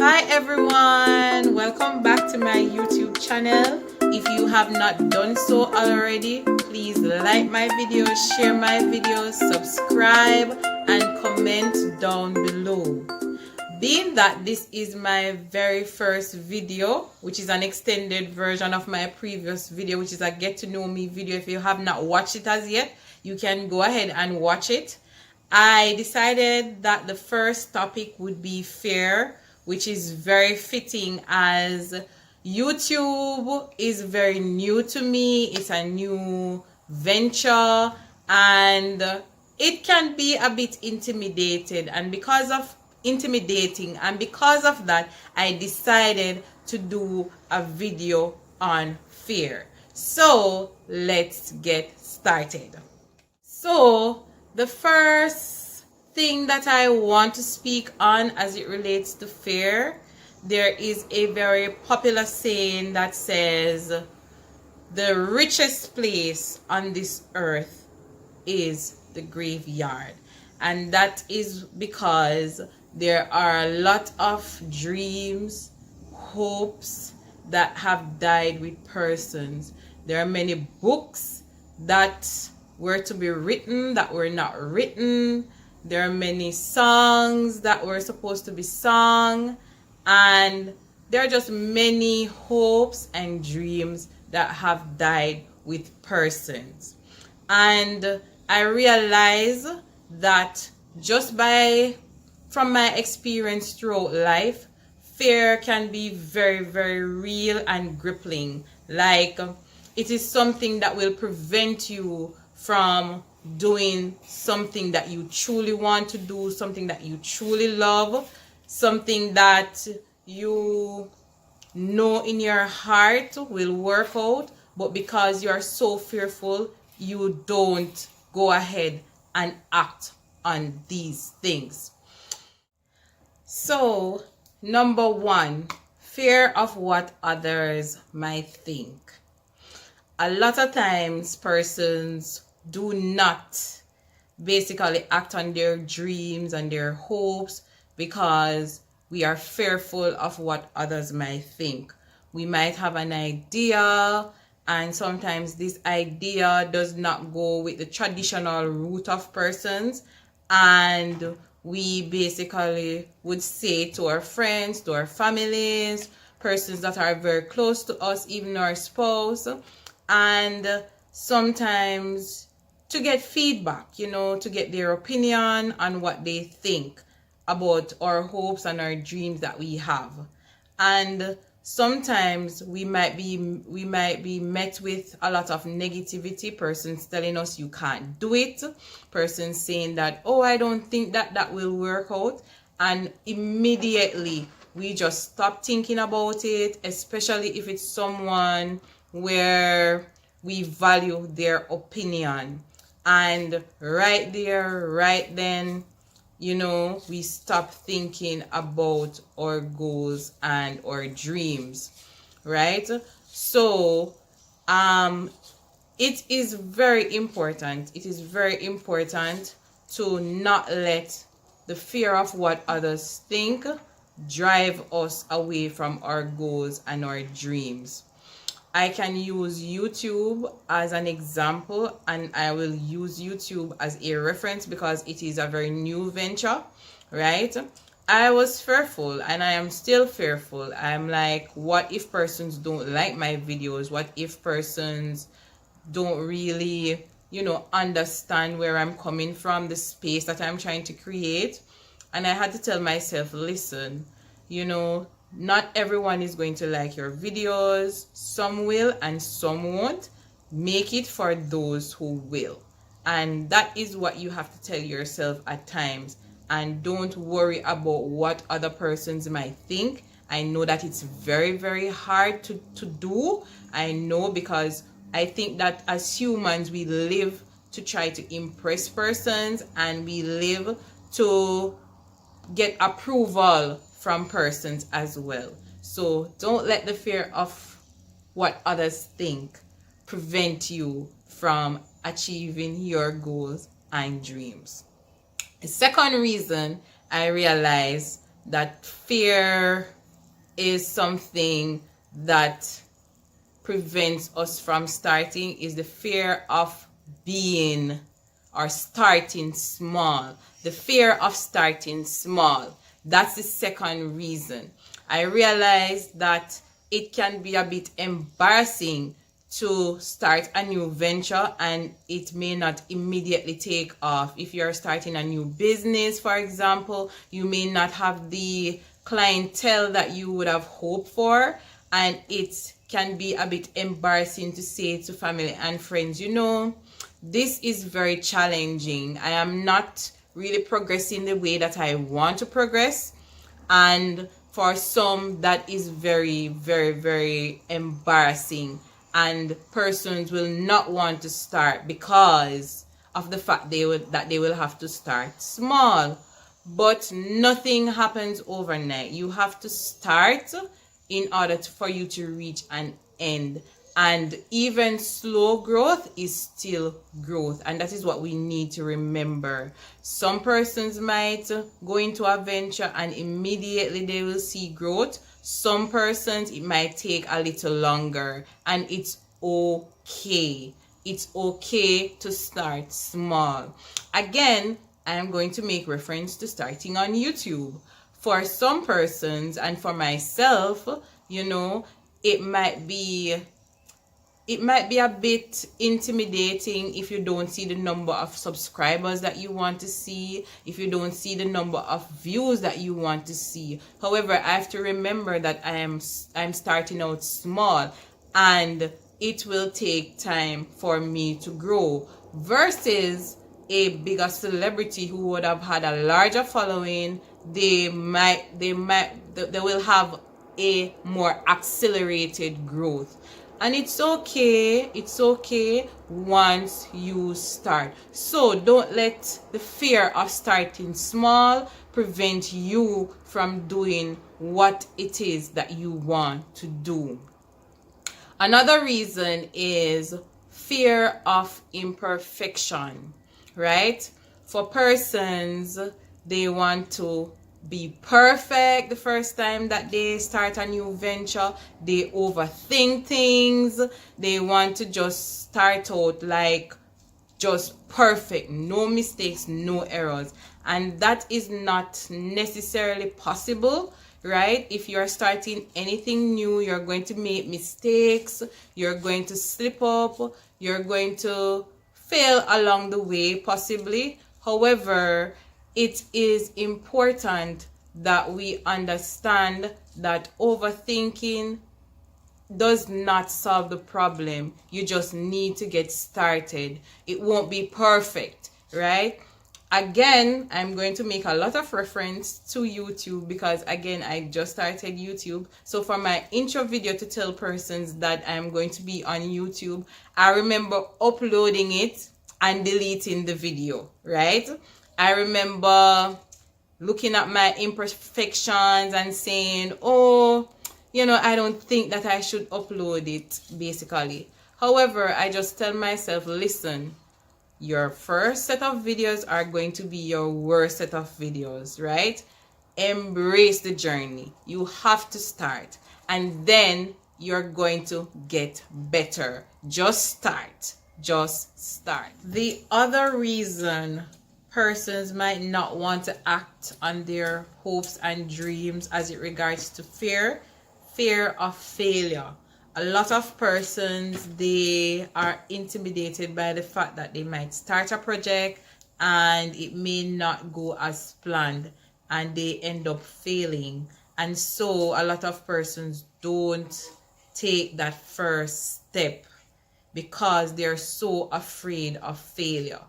Hi everyone, welcome back to my YouTube channel. If you have not done so already, please like my videos, share my videos, subscribe and comment down below. Being that this is my very first video, which is an extended version of my previous video, which is a get to know me video. If you have not watched it as yet, you can go ahead and watch it. I decided that the first topic would be fear, which is very fitting as YouTube is very new to me. It's a new venture and it can be a bit intimidated, and because of that, I decided to do a video on fear. So let's get started. So the first thing that I want to speak on as it relates to fear, there is a very popular saying that says the richest place on this earth is the graveyard. And that is because there are a lot of dreams, hopes that have died with persons. There are many books that were to be written that were not written. There are many songs that were supposed to be sung, and there are just many hopes and dreams that have died with persons. And I realize that from my experience throughout life, fear can be very, very real and crippling. Like, it is something that will prevent you from doing something that you truly want to do, something that you truly love, something that you know in your heart will work out, but because you are so fearful, you don't go ahead and act on these things. So, number one, fear of what others might think. A lot of times persons do not basically act on their dreams and their hopes because we are fearful of what others might think. We might have an idea, and sometimes this idea does not go with the traditional route of persons, and we basically would say to our friends, to our families, persons that are very close to us, even our spouse, and sometimes to get feedback, to get their opinion on what they think about our hopes and our dreams that we have. And sometimes we might be met with a lot of negativity, persons telling us you can't do it, persons saying that, oh, I don't think that will work out, and immediately we just stop thinking about it, especially if it's someone where we value their opinion. And right there, right then, we stop thinking about our goals and our dreams, right? So it is very important to not let the fear of what others think drive us away from our goals and our dreams. I can use YouTube as an example, and I will use YouTube as a reference because it is a very new venture, right? I was fearful and I am still fearful. I'm like, what if persons don't like my videos? What if persons don't really, understand where I'm coming from, the space that I'm trying to create? And I had to tell myself, listen, not everyone is going to like your videos. Some will and some won't. Make it for those who will. And that is what you have to tell yourself at times. And don't worry about what other persons might think. I know that it's very, very hard to do. I know, because I think that as humans, we live to try to impress persons, and we live to get approval from persons as well. So don't let the fear of what others think prevent you from achieving your goals and dreams. The second reason I realized that fear is something that prevents us from starting, is the fear of being or starting small. The fear of starting small. That's the second reason. I realized that it can be a bit embarrassing to start a new venture and it may not immediately take off. If you're starting a new business, for example, you may not have the clientele that you would have hoped for, and it can be a bit embarrassing to say to family and friends, you know, this is very challenging. I am not really progressing the way that I want to progress. And for some, that is very, very, very embarrassing. And persons will not want to start because of the fact that they will have to start small. But nothing happens overnight. You have to start in order for you to reach an end. And even slow growth is still growth. And that is what we need to remember. Some persons might go into a venture and immediately they will see growth. Some persons, it might take a little longer. And it's okay. It's okay to start small. Again, I am going to make reference to starting on YouTube. For some persons and for myself, you know, it might be a bit intimidating if you don't see the number of subscribers that you want to see, if you don't see the number of views that you want to see. However, I have to remember that I'm starting out small and it will take time for me to grow, versus a bigger celebrity who would have had a larger following. They will have a more accelerated growth. And it's okay once you start. So don't let the fear of starting small prevent you from doing what it is that you want to do. Another reason is fear of imperfection, right? For persons, they want to be perfect the first time that they start a new venture. They overthink things. They want to just start out like just perfect, no mistakes, no errors. And that is not necessarily possible, right? If you're starting anything new, you're going to make mistakes, you're going to slip up, you're going to fail along the way, possibly. However, it is important that we understand that overthinking does not solve the problem. You just need to get started. It won't be perfect, right? Again, I'm going to make a lot of reference to YouTube because, again, I just started YouTube. So for my intro video to tell persons that I'm going to be on YouTube, I remember uploading it and deleting the video, right? I remember looking at my imperfections and saying, oh, you know, I don't think that I should upload it, basically. However, I just tell myself, listen, your first set of videos are going to be your worst set of videos, right? Embrace the journey. You have to start, and then you're going to get better. Just start. Just start. The other reason persons might not want to act on their hopes and dreams as it regards to fear of failure. A lot of persons, they are intimidated by the fact that they might start a project and it may not go as planned and they end up failing. And so a lot of persons don't take that first step because they're so afraid of failure.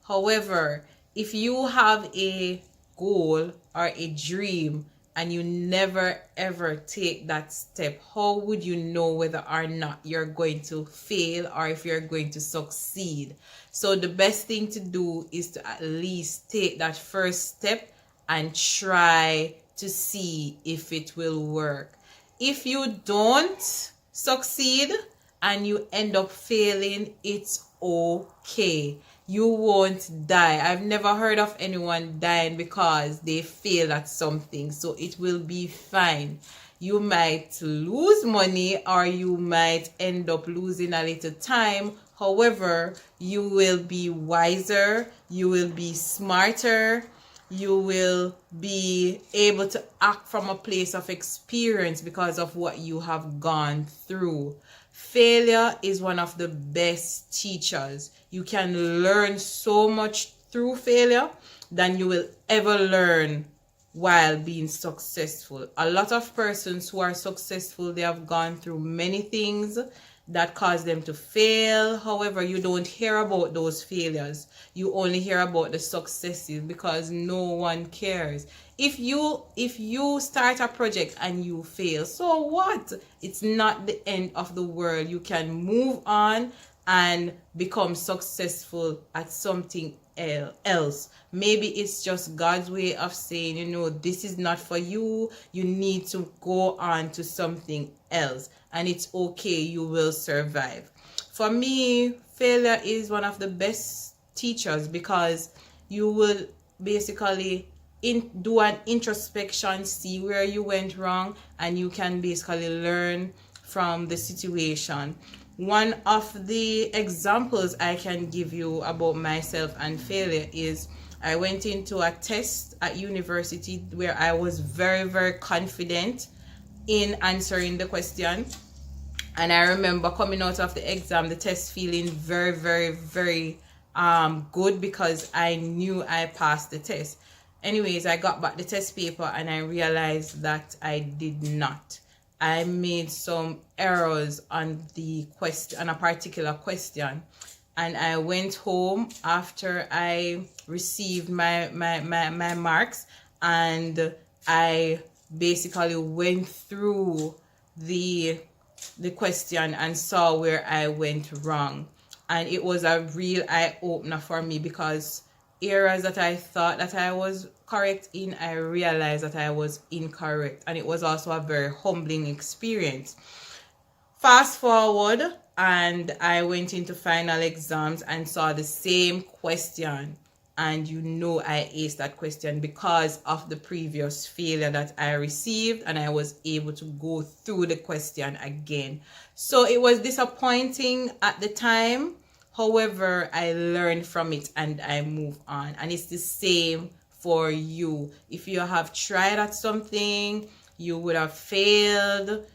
However, if you have a goal or a dream and you never ever take that step, how would you know whether or not you're going to fail or if you're going to succeed? So the best thing to do is to at least take that first step and try to see if it will work. If you don't succeed and you end up failing, it's okay. You won't die. I've never heard of anyone dying because they failed at something. So it will be fine. You might lose money or you might end up losing a little time. However, you will be wiser, you will be smarter, you will be able to act from a place of experience because of what you have gone through. Failure is one of the best teachers. You can learn so much through failure than you will ever learn while being successful. A lot of persons who are successful, they have gone through many things that cause them to fail. However, you don't hear about those failures. You only hear about the successes because no one cares. If you start a project and you fail, so what? It's not the end of the world. You can move on and become successful at something else. Maybe it's just God's way of saying, you know, this is not for you. You need to go on to something else, and it's okay. You will survive. For me, failure is one of the best teachers because you will basically do an introspection, see where you went wrong, and you can basically learn from the situation. One of the examples I can give you about myself and failure is I went into a test at university where I was very, very confident in answering the question. And I remember coming out of the exam, the test, feeling very, very, very good because I knew I passed the test. Anyways, I got back the test paper and I realized that I did not. I made some errors on the question, on a particular question, and I went home after I received my marks, and I basically went through the question and saw where I went wrong. And it was a real eye-opener for me because areas that I thought that I was correct in, I realized that I was incorrect. And it was also a very humbling experience. Fast forward, and I went into final exams and saw the same question. And you know I aced that question because of the previous failure that I received, and I was able to go through the question again. So it was disappointing at the time. However, I learned from it and I move on. And it's the same for you. If you have tried at something, you would have failed,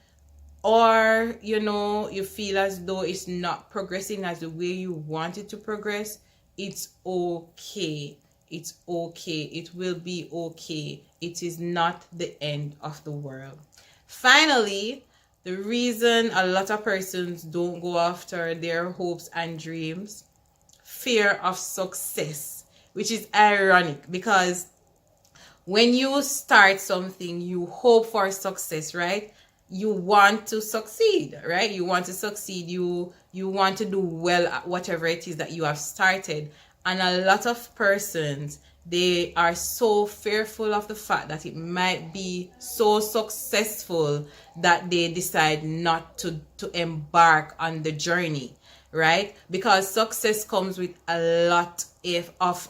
or you know, you feel as though it's not progressing as the way you want it to progress, it's okay. It's okay. It will be okay. It is not the end of the world. Finally, the reason a lot of persons don't go after their hopes and dreams, fear of success, which is ironic because when you start something, you hope for success, right? You want to succeed, right? You want to succeed. You want to do well at whatever it is that you have started. And a lot of persons, they are so fearful of the fact that it might be so successful that they decide not to embark on the journey, right? Because success comes with a lot of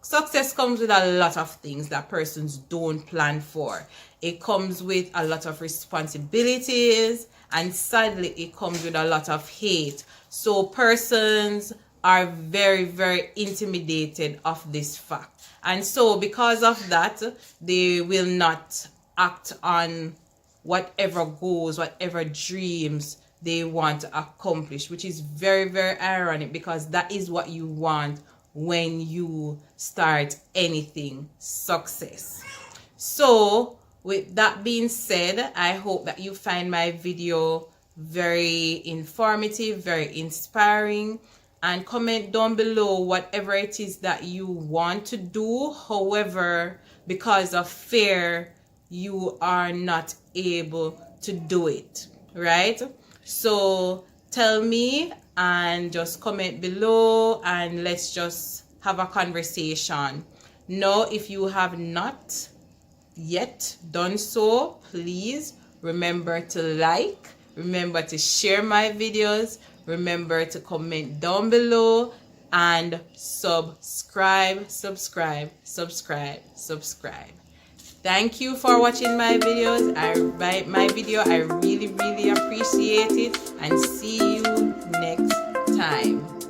success comes with a lot of things that persons don't plan for. It comes with a lot of responsibilities, and sadly it comes with a lot of hate. So persons are very, very intimidated of this fact. And so because of that, they will not act on whatever goals, whatever dreams they want to accomplish, which is very, very ironic because that is what you want when you start anything, success. So with that being said, I hope that you find my video very informative, very inspiring, and comment down below whatever it is that you want to do. However, because of fear, you are not able to do it, right? So tell me and just comment below and let's just have a conversation. Now, if you have not yet done so, please remember to like, remember to share my videos, Remember to comment down below and subscribe. Thank you for watching my videos. I really appreciate it, and see you next time.